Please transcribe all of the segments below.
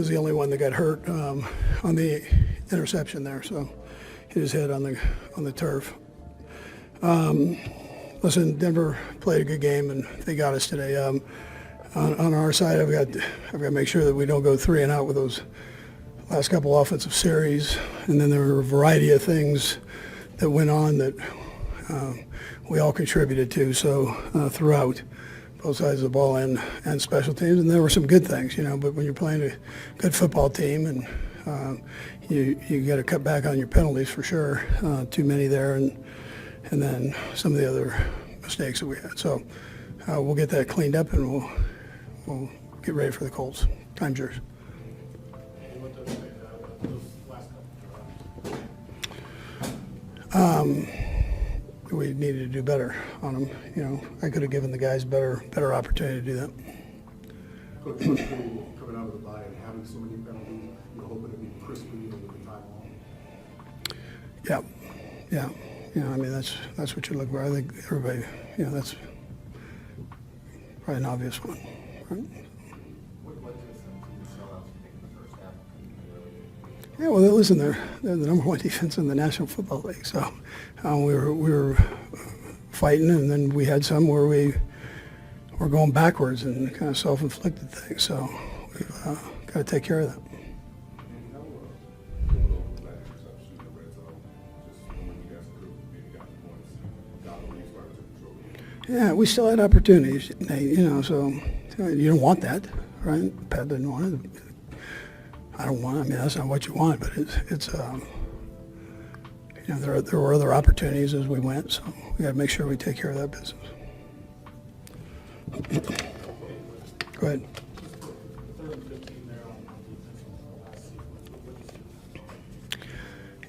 was the only one that got hurt on the interception there, so hit his head on the turf. Listen, Denver played a good game, and they got us today. On our side, I've got to make sure that we don't go 3 and out with those last couple offensive series, and then there were a variety of things that went on that we all contributed to. So throughout both sides of the ball and special teams, and there were some good things, But when you're playing a good football team, and you got to cut back on your penalties for sure. Too many there, and then some of the other mistakes that we had. So we'll get that cleaned up, and we'll get ready for the Colts. Time's yours. We needed to do better on them. I could have given the guys better opportunity to do that. Coach, coming out of the bye and having so many penalties, you're hoping to be crispy with the time off. Yeah. I mean, that's what you look for. I think everybody, that's probably an obvious one. Right? Yeah, well, listen, they're the number one defense in the National Football League. So we were fighting, and then we had some where we were going backwards and kind of self-inflicted things. So we've got to take care of that. Yeah, we still had opportunities, Nate, so you don't want that, right? Pat didn't want it. I don't want it. I mean, that's not what you want, but it's there were other opportunities as we went, so we got to make sure we take care of that business. Go ahead.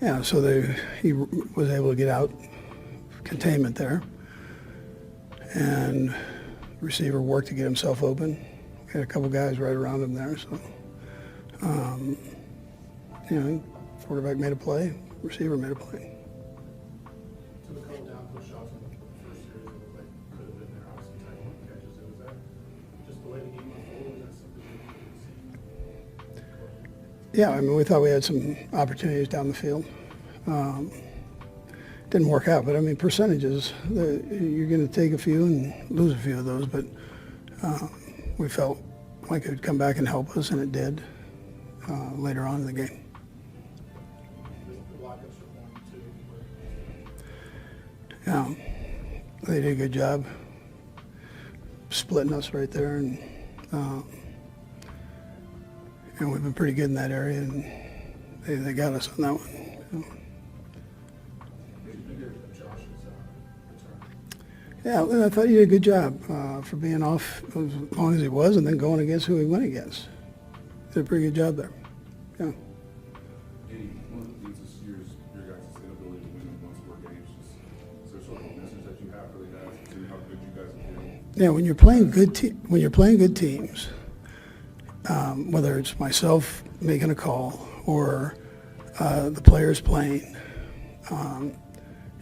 Yeah, so he was able to get out containment there, and the receiver worked to get himself open. We had a couple guys right around him there, so quarterback made a play, receiver made a play. So the couple down push shots in the first series that looked like could have been there, obviously tight one catches. Was that just the way the game unfolded? Was that something that you could see? Yeah, I mean, we thought we had some opportunities down the field. Didn't work out, but I mean, percentages, you're going to take a few and lose a few of those, but we felt like it would come back and help us, and it did later on in the game. Yeah, they did a good job splitting us right there, and we've been pretty good in that area, and they got us on that one. Yeah, I thought he did a good job for being off as long as he was, and then going against who he went against. Did a pretty good job there. Yeah. One of the things this year is your guys' inability to win in one-score games. Is there sort of a message that you have for the guys to see how good you guys are doing? Yeah, when you're playing good teams, whether it's myself making a call or the players playing,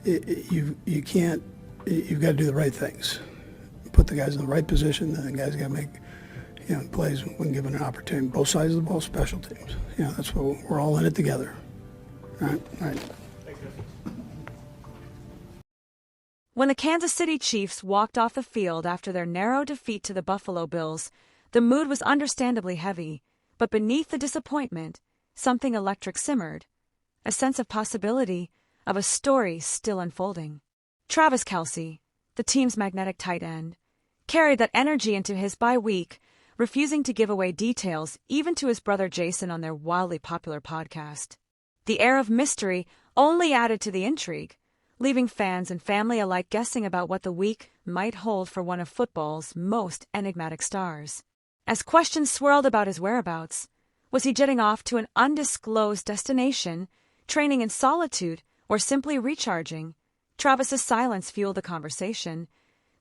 you've got to do the right things. Put the guys in the right position, and the guys got to make plays when given an opportunity. Both sides of the ball, special teams. That's what we're all in it together. All right. Thanks, guys. When the Kansas City Chiefs walked off the field after their narrow defeat to the Buffalo Bills, the mood was understandably heavy, but beneath the disappointment, something electric simmered, a sense of possibility, of a story still unfolding. Travis Kelce, the team's magnetic tight end, carried that energy into his bye week, refusing to give away details even to his brother Jason on their wildly popular podcast. The air of mystery only added to the intrigue, leaving fans and family alike guessing about what the week might hold for one of football's most enigmatic stars. As questions swirled about his whereabouts, was he jetting off to an undisclosed destination, training in solitude, or simply recharging? Travis's silence fueled the conversation,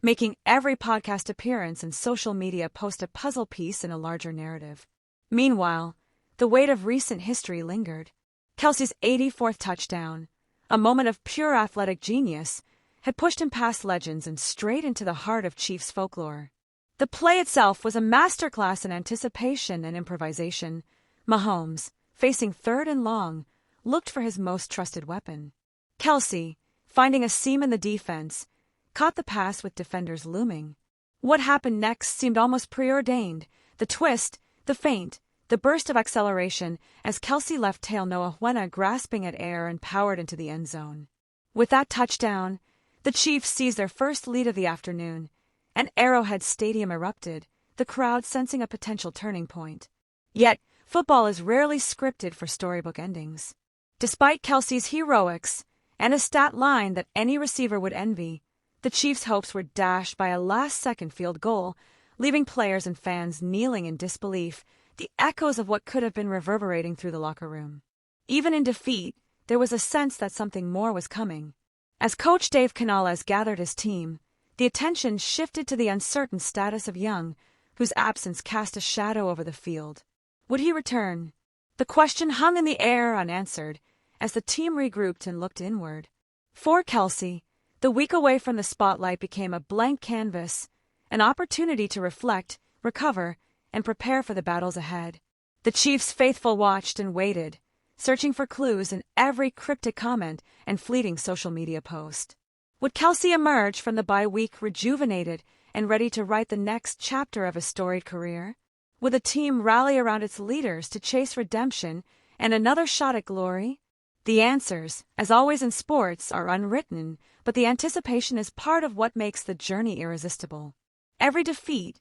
making every podcast appearance and social media post a puzzle piece in a larger narrative. Meanwhile, the weight of recent history lingered. Kelsey's 84th touchdown, a moment of pure athletic genius, had pushed him past legends and straight into the heart of Chiefs folklore. The play itself was a masterclass in anticipation and improvisation, Mahomes, facing 3rd and long, looked for his most trusted weapon. Kelsey, finding a seam in the defense, caught the pass with defenders looming. What happened next seemed almost preordained. The twist, the feint, the burst of acceleration as Kelsey left tail Noah Huena grasping at air and powered into the end zone. With that touchdown, the Chiefs seized their first lead of the afternoon, and Arrowhead Stadium erupted, the crowd sensing a potential turning point. Yet, football is rarely scripted for storybook endings. Despite Kelsey's heroics and a stat line that any receiver would envy, the Chiefs' hopes were dashed by a last-second field goal, leaving players and fans kneeling in disbelief, the echoes of what could have been reverberating through the locker room. Even in defeat, there was a sense that something more was coming. As Coach Dave Canales gathered his team, the attention shifted to the uncertain status of Young, whose absence cast a shadow over the field. Would he return? The question hung in the air unanswered as the team regrouped and looked inward. For Kelsey, the week away from the spotlight became a blank canvas, an opportunity to reflect, recover, and prepare for the battles ahead. The Chiefs' faithful watched and waited, searching for clues in every cryptic comment and fleeting social media post. Would Kelsey emerge from the bye week rejuvenated and ready to write the next chapter of his storied career? Would the team rally around its leaders to chase redemption and another shot at glory? The answers, as always in sports, are unwritten, but the anticipation is part of what makes the journey irresistible. Every defeat,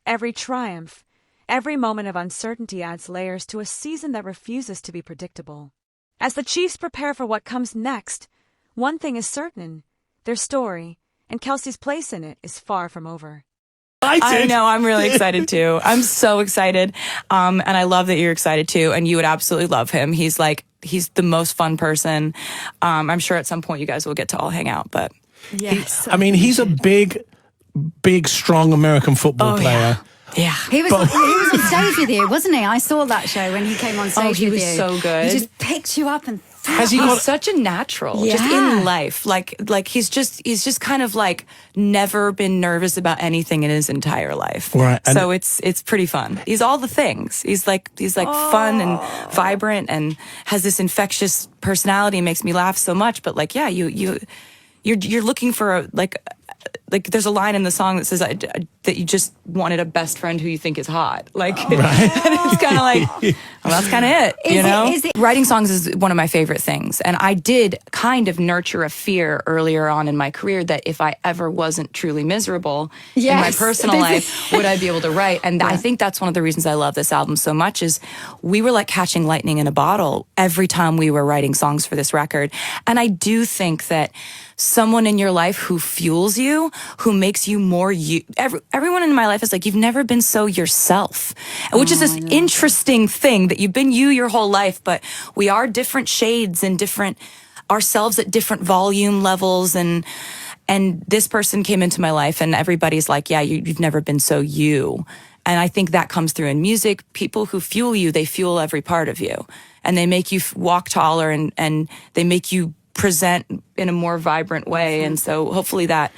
every triumph, every moment of uncertainty adds layers to a season that refuses to be predictable. As the Chiefs prepare for what comes next, one thing is certain: their story, and Kelsey's place in it, is far from over. I know, I'm really excited too. I'm so excited. And I love that you're excited too. And you would absolutely love him. He's the most fun person. I'm sure at some point you guys will get to all hang out, but Yes. I mean, he's a big, strong American football player. yeah. He was on stage with you, wasn't he? I saw that show when he came on stage he with was you. so good. He just picked you up and Has he He's got? such a natural, just Yeah. in life. Like he's just kind of like never been nervous about anything in his entire life. Right, and- So it's pretty fun. He's all the things. He's like fun and vibrant and has this infectious personality. Makes me laugh so much. But like, yeah, you're looking for like there's a line in the song that says that you just wanted a best friend who you think is hot. Like, and it's kind of like, well, that's kind of it, you know? Is it? Writing songs is one of my favorite things. And I did kind of nurture a fear earlier on in my career that if I ever wasn't truly miserable in my Yes. personal life, would I be able to write? And I think that's one of the reasons I love this album so much is we were like catching lightning in a bottle every time we were writing songs for this record. And I do think that someone in your life who fuels you, who makes you more you. Everyone in my life is like, you've never been so yourself, which is this interesting thing that you've been you your whole life, but we are different shades and different ourselves at different volume levels. And this person came into my life and everybody's like, yeah, you've never been so you. And I think that comes through in music. People who fuel you, they fuel every part of you and they make you walk taller and they make you present in a more vibrant way. And so hopefully that